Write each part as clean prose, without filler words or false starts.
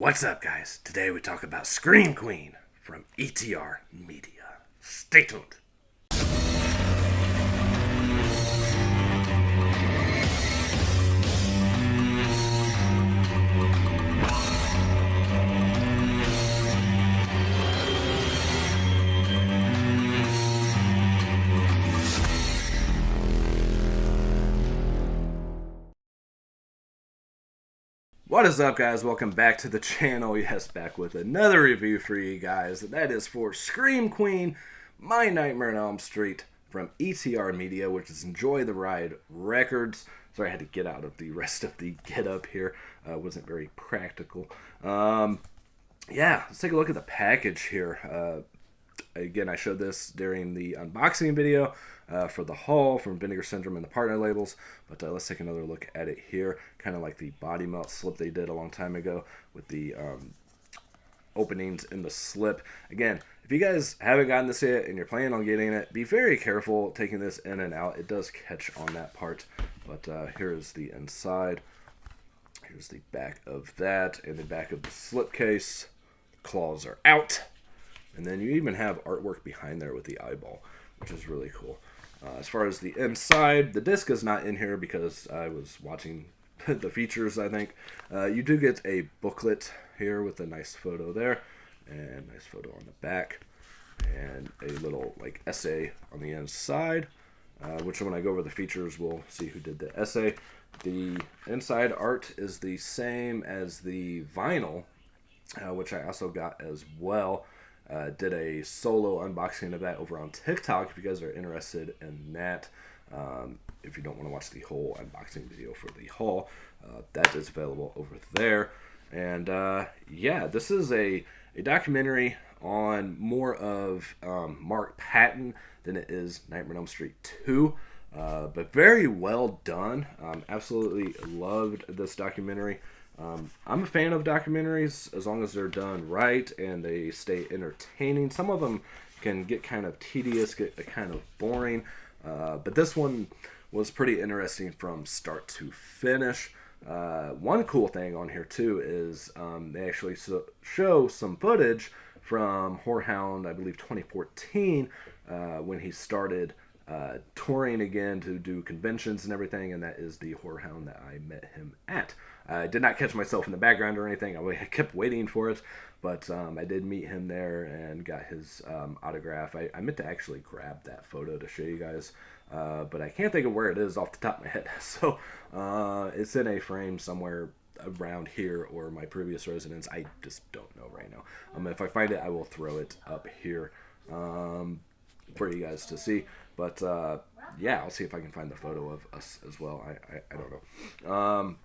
What's up, guys? Today we talk about Scream Queen from ETR Media. Stay tuned. What is up, guys? Welcome back to the channel. Yes, back with another review for you guys. That is for Scream Queen, My Nightmare on Elm Street from ETR Media, which is Enjoy the Ride Records. Sorry, I had to get out of the rest of the get up here. Wasn't very practical. Yeah, let's take a look at the package here. Again, I showed this during the unboxing video for the haul from Vinegar Syndrome and the partner labels, but let's take another look at it here. Kind of like the body melt slip they did a long time ago with the openings in the slip. Again, if you guys haven't gotten this yet and you're planning on getting it, be very careful taking this in and out. It does catch on that part, but here's the inside. Here's the back of that and the back of the slip case. Claws are out. And then you even have artwork behind there with the eyeball, which is really cool. As far as the inside, the disc is not in here because I was watching the features, I think. You do get a booklet here with a nice photo there, and nice photo on the back, and a little like essay on the inside, which when I go over the features, we'll see who did the essay. The inside art is the same as the vinyl, which I also got as well. Did a solo unboxing of that over on TikTok if you guys are interested in that. If you don't want to watch the whole unboxing video for the haul, that is available over there. And yeah, this is a documentary on more of Mark Patton than it is Nightmare on Elm Street 2. But very well done. Absolutely loved this documentary. I'm a fan of documentaries as long as they're done right and they stay entertaining. Some of them can get kind of tedious, get kind of boring, but this one was pretty interesting from start to finish. One cool thing on here too is they actually show some footage from Whorehound, I believe 2014, when he started touring again to do conventions and everything, and that is the Whorehound that I met him at. I did not catch myself in the background or anything. I kept waiting for it, but I did meet him there and got his autograph. I meant to actually grab that photo to show you guys, but I can't think of where it is off the top of my head. So it's in a frame somewhere around here or my previous residence. I just don't know right now. If I find it, I will throw it up here for you guys to see. But yeah, I'll see if I can find the photo of us as well. I don't know.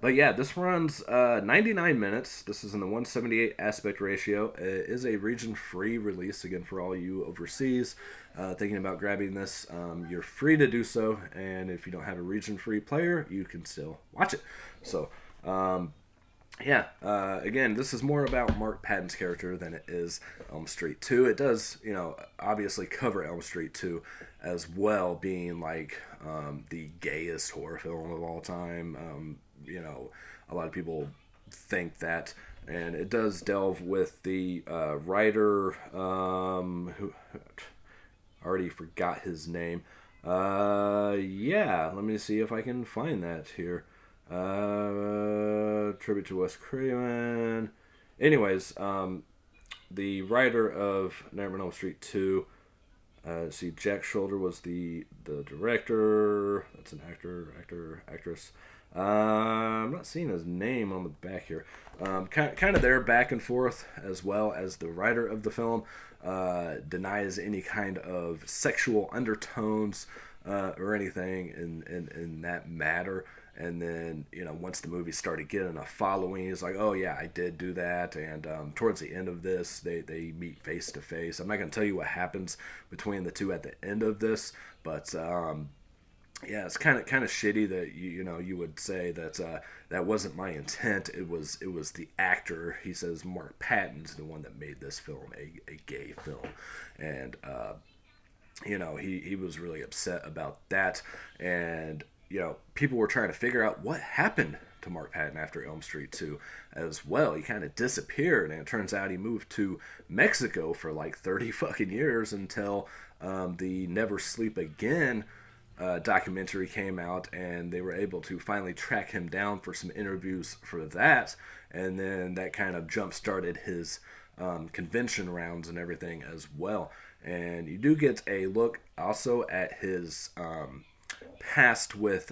But yeah, this runs 99 minutes. This is in the 178 aspect ratio. It is a region-free release, again, for all you overseas thinking about grabbing this. You're free to do so, and if you don't have a region-free player, you can still watch it. So, yeah, again, this is more about Mark Patton's character than it is Elm Street 2. It does, obviously cover Elm Street 2 as well, being like the gayest horror film of all time. A lot of people think that, and it does delve with the writer who already forgot his name. Yeah, let me see if I can find that here. Tribute to Wes Craven. Anyways, the writer of Nightmare on Elm Street 2. See, Jack Shoulder was the director. That's an actress. I'm not seeing his name on the back here. Kind of there back and forth, as well as the writer of the film denies any kind of sexual undertones or anything in that matter. And then, once the movie started getting a following, he's like, oh, yeah, I did do that. And towards the end of this, they meet face to face. I'm not going to tell you what happens between the two at the end of this, but yeah, it's kind of shitty that you would say that that wasn't my intent. It was the actor. He says Mark Patton's the one that made this film a gay film, and he was really upset about that. And people were trying to figure out what happened to Mark Patton after Elm Street 2 as well. He kind of disappeared, and it turns out he moved to Mexico for like 30 fucking years until the Never Sleep Again documentary came out, and they were able to finally track him down for some interviews for that, and then that kind of jump started his convention rounds and everything as well. And you do get a look also at his past with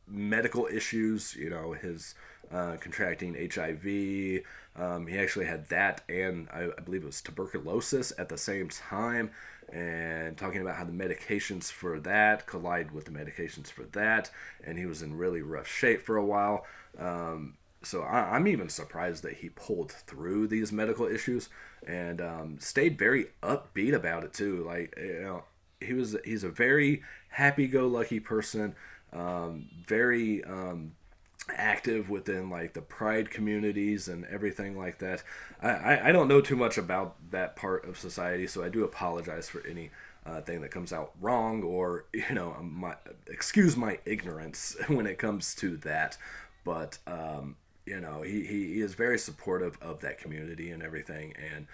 medical issues, you know, his contracting HIV. He actually had that, and I believe it was tuberculosis at the same time, and talking about how the medications for that collide with the medications for that, and he was in really rough shape for a while. So I'm even surprised that he pulled through these medical issues and stayed very upbeat about it too. Like, you know, he's a very happy-go-lucky person, very active within like the pride communities and everything like that. I don't know too much about that part of society, so I do apologize for any thing that comes out wrong, or, you know, excuse my ignorance when it comes to that. But you know, he is very supportive of that community and everything, and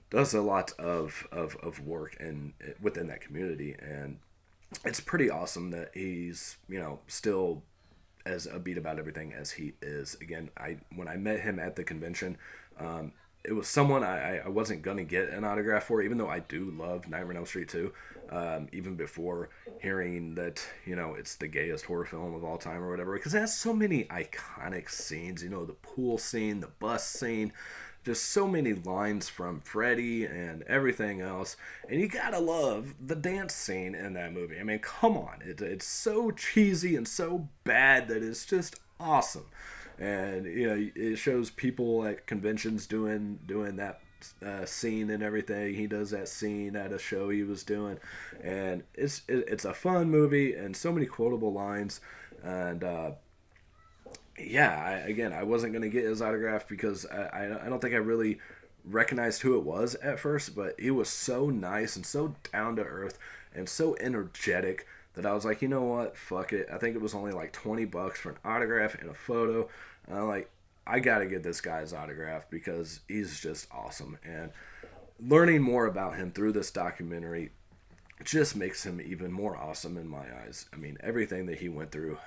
does a lot of work within that community. And it's pretty awesome that he's, you know, still as upbeat about everything as he is. Again, when I met him at the convention, it was someone I wasn't going to get an autograph for, even though I do love Nightmare on Elm Street 2, even before hearing that, you know, it's the gayest horror film of all time or whatever, because it has so many iconic scenes, you know, the pool scene, the bus scene, just so many lines from Freddy and everything else. And you gotta love the dance scene in that movie. I mean, come on. It's so cheesy and so bad that it's just awesome. And, you know, it shows people at conventions doing that scene and everything. He does that scene at a show he was doing. And it's a fun movie and so many quotable lines. And, yeah, I wasn't going to get his autograph because I don't think I really recognized who it was at first, but he was so nice and so down to earth and so energetic that I was like, you know what, fuck it. I think it was only like $20 for an autograph and a photo. And I'm like, I got to get this guy's autograph because he's just awesome. And learning more about him through this documentary just makes him even more awesome in my eyes. I mean, everything that he went through,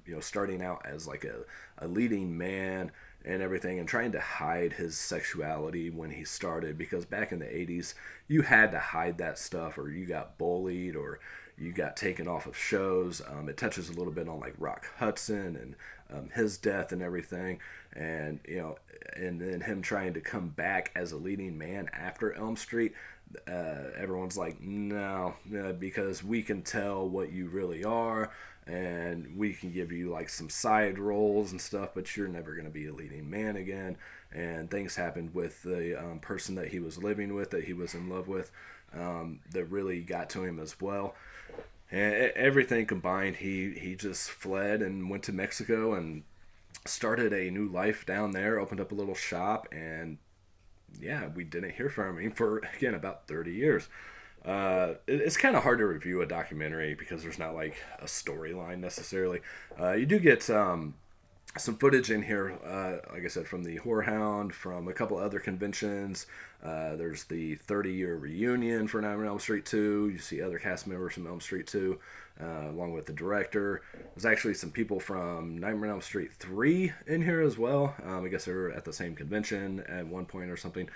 you know, starting out as like a leading man and everything, and trying to hide his sexuality when he started, because back in the 80s, you had to hide that stuff or you got bullied or you got taken off of shows. It touches a little bit on like Rock Hudson and his death and everything, and, you know, and then him trying to come back as a leading man after Elm Street. Everyone's like, no, because we can tell what you really are, and we can give you like some side roles and stuff, but you're never going to be a leading man again. And things happened with the person that he was living with, that he was in love with, that really got to him as well. And everything combined, he just fled and went to Mexico and started a new life down there, opened up a little shop, and yeah, we didn't hear from him for, again, about 30 years. It's kind of hard to review a documentary because there's not like a storyline necessarily. You do get some footage in here, like I said, from the Whorehound, from a couple other conventions. There's the 30-year reunion for Nightmare on Elm Street 2. You see other cast members from Elm Street 2, along with the director. There's actually some people from Nightmare on Elm Street 3 in here as well. I guess they were at the same convention at one point or something.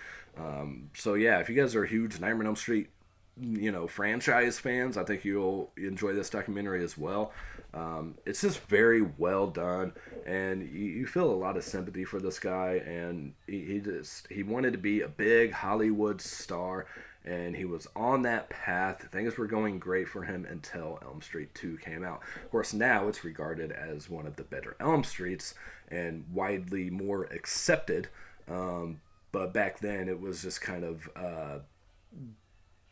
So yeah, if you guys are huge Nightmare on Elm Street, you know, franchise fans, I think you'll enjoy this documentary as well. It's just very well done, and you feel a lot of sympathy for this guy, and he wanted to be a big Hollywood star, and he was on that path. Things were going great for him until Elm Street 2 came out. Of course, now it's regarded as one of the better Elm Streets and widely more accepted, but back then it was just kind of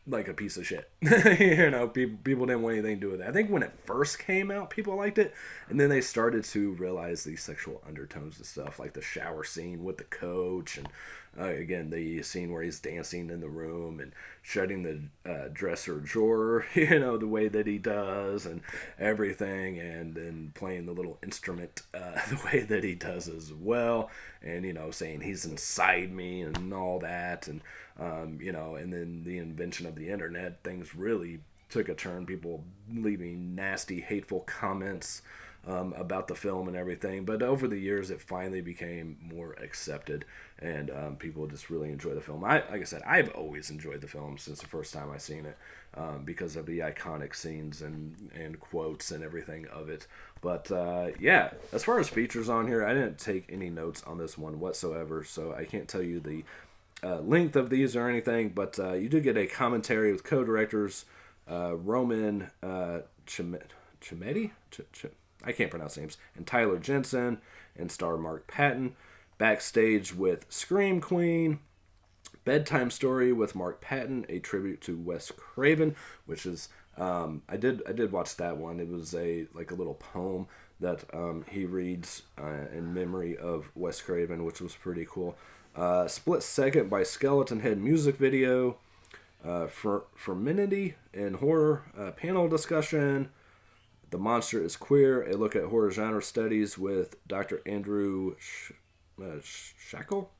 like a piece of shit. You know, people didn't want anything to do with it. I think when it first came out, people liked it, and then they started to realize the sexual undertones and stuff, like the shower scene with the coach, and again, the scene where he's dancing in the room and shutting the dresser drawer, you know, the way that he does and everything, and then playing the little instrument the way that he does as well, and, you know, saying he's inside me and all that, and you know, and then the invention of the internet, things really took a turn. People leaving nasty, hateful comments about the film and everything. But over the years, it finally became more accepted, and people just really enjoy the film. Like I said, I've always enjoyed the film since the first time I seen it, because of the iconic scenes and quotes and everything of it. But yeah, as far as features on here, I didn't take any notes on this one whatsoever, so I can't tell you the length of these or anything, but you do get a commentary with co-directors Roman Chimedi? I can't pronounce names, and Tyler Jensen, and star Mark Patton. Backstage with Scream Queen. Bedtime Story with Mark Patton, a tribute to Wes Craven, which is I did watch that one. It was a little poem that he reads in memory of Wes Craven, which was pretty cool. Split Second by Skeleton Head music video. Ferminity and horror panel discussion. The Monster is Queer, a look at horror genre studies with Dr. Andrew Shackle.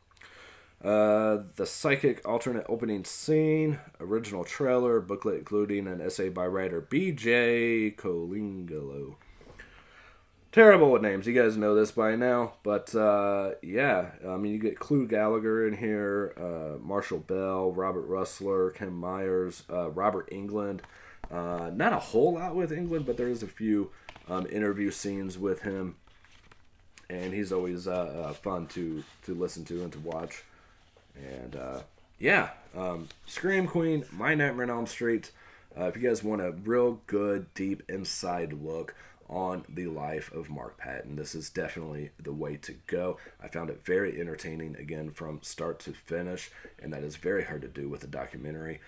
The Psychic alternate opening scene, original trailer, booklet including an essay by writer B.J. Colingolo. Terrible with names, you guys know this by now, but yeah, I mean, you get Clu Gallagher in here, Marshall Bell, Robert Russler, Ken Myers, Robert Englund. Not a whole lot with Englund, but there is a few interview scenes with him, and he's always fun to listen to and to watch. And yeah, Scream Queen, My Nightmare on Elm Street. If you guys want a real good, deep inside look on the life of Mark Patton, this is definitely the way to go. I found it very entertaining, again, from start to finish, and that is very hard to do with a documentary.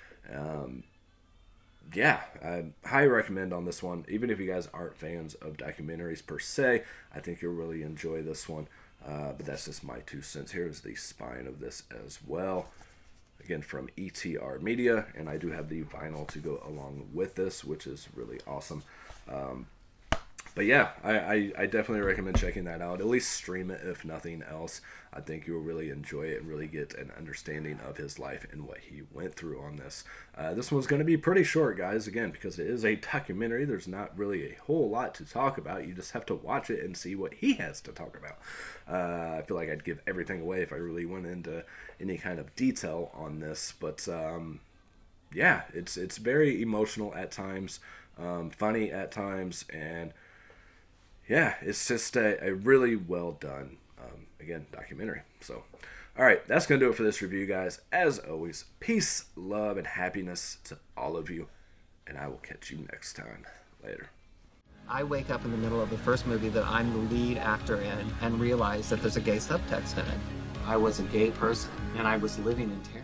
Yeah, I highly recommend on this one. Even if you guys aren't fans of documentaries per se, I think you'll really enjoy this one. But that's just my 2 cents. Here's the spine of this as well. Again, from ETR Media, and I do have the vinyl to go along with this, which is really awesome. But yeah, I definitely recommend checking that out. At least stream it, if nothing else. I think you'll really enjoy it and really get an understanding of his life and what he went through on this. This one's going to be pretty short, guys, again, because it is a documentary. There's not really a whole lot to talk about. You just have to watch it and see what he has to talk about. I feel like I'd give everything away if I really went into any kind of detail on this. But yeah, it's very emotional at times, funny at times, and yeah, it's just a really well done, again, documentary. So, all right, that's going to do it for this review, guys. As always, peace, love, and happiness to all of you, and I will catch you next time. Later. I wake up in the middle of the first movie that I'm the lead actor in and realize that there's a gay subtext in it. I was a gay person, and I was living in terror.